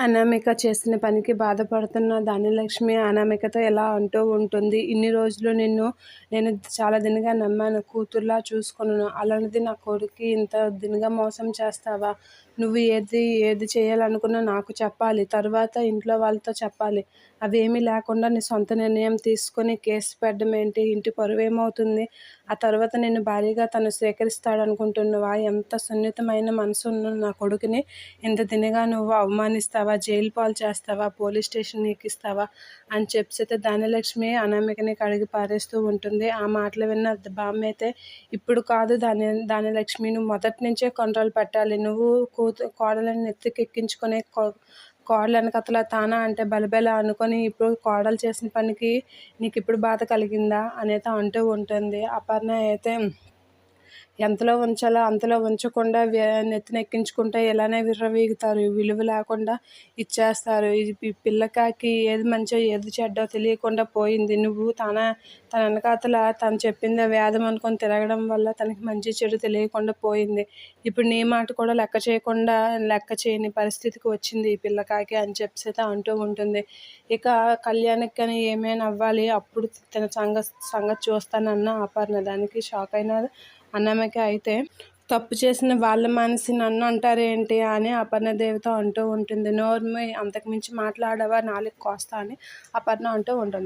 అనామిక చేసిన పనికి బాధపడుతున్న ధనలక్ష్మి అనామికతో ఎలా అంటూ ఉంటుంది. ఇన్ని రోజులు నేను చాలా దినంగా నమ్మాను, కూతుర్లా చూసుకున్నాను. అలాంటిది నా కొడుక్కి ఇంత దినంగా మోసం చేస్తావా? నువ్వు ఏది చేయాలనుకున్నా నాకు చెప్పాలి, తర్వాత ఇంట్లో వాళ్ళతో చెప్పాలి. అవేమీ లేకుండా నీ సొంత నిర్ణయం తీసుకొని కేసు పెట్టడం ఏంటి? ఇంటి పరువు ఏమవుతుంది? ఆ తర్వాత నిన్ను భార్యగా తను స్వీకరిస్తాడనుకుంటున్నావా? ఎంత సున్నితమైన మనసు ఉన్న నా కొడుకుని ఇంత దినంగా నువ్వు అవమానిస్తావా? జైలు పాలు చేస్తావా? పోలీస్ స్టేషన్ ఎక్కిస్తావా? అని చెప్పితే ధనలక్ష్మి అనామికని కడిగి పారేస్తూ ఉంటుంది. ఆ మాటలు విన్న బామ్మ అయితే, ఇప్పుడు కాదు ధనలక్ష్మి, నువ్వు మొదటి నుంచే కంట్రోల్ పెట్టాలి. నువ్వు కోడలని నెత్తికెక్కించుకునే కోడలు వెనకతల తానా అంటే బలబల అనుకొని ఇప్పుడు కోడలు చేసిన పనికి నీకు ఇప్పుడు బాధ కలిగిందా అనేది అంటూ ఉంటుంది. అపర్ణ అయితే ఎంతలో ఉంచాలో అంతలో ఉంచకుండా నెత్తినెక్కించుకుంటే ఇలానే విర్రవీగుతారు. విలువ లేకుండా ఇచ్చేస్తారు. ఈ పిల్లకాకి ఏది మంచో ఏది చెడ్డో తెలియకుండా పోయింది. నువ్వు తన వెనకాతల తను చెప్పిందే వేదం అనుకొని తిరగడం వల్ల తనకి మంచి చెడు తెలియకుండా పోయింది. ఇప్పుడు నీ మాట కూడా లెక్క చేయని పరిస్థితికి వచ్చింది ఈ పిల్లకాకి అని చెప్పి అంటూ ఉంటుంది. ఇక కళ్యాణ్కి కానీ ఏమైనా అవ్వాలి, అప్పుడు తన సంగతి చూస్తానన్న అపర్ణ. దానికి షాక్ అయిన అనామిక అయితే, తప్పు చేసిన వాళ్ళ మనిషి నన్ను అంటారేంటి అని అపర్ణదేవితో అంటూ ఉంటుంది. నోరు మూయి, అంతకుమించి మాట్లాడవా నాలుక కోస్తా అని అపర్ణ అంటూ ఉంటుంది.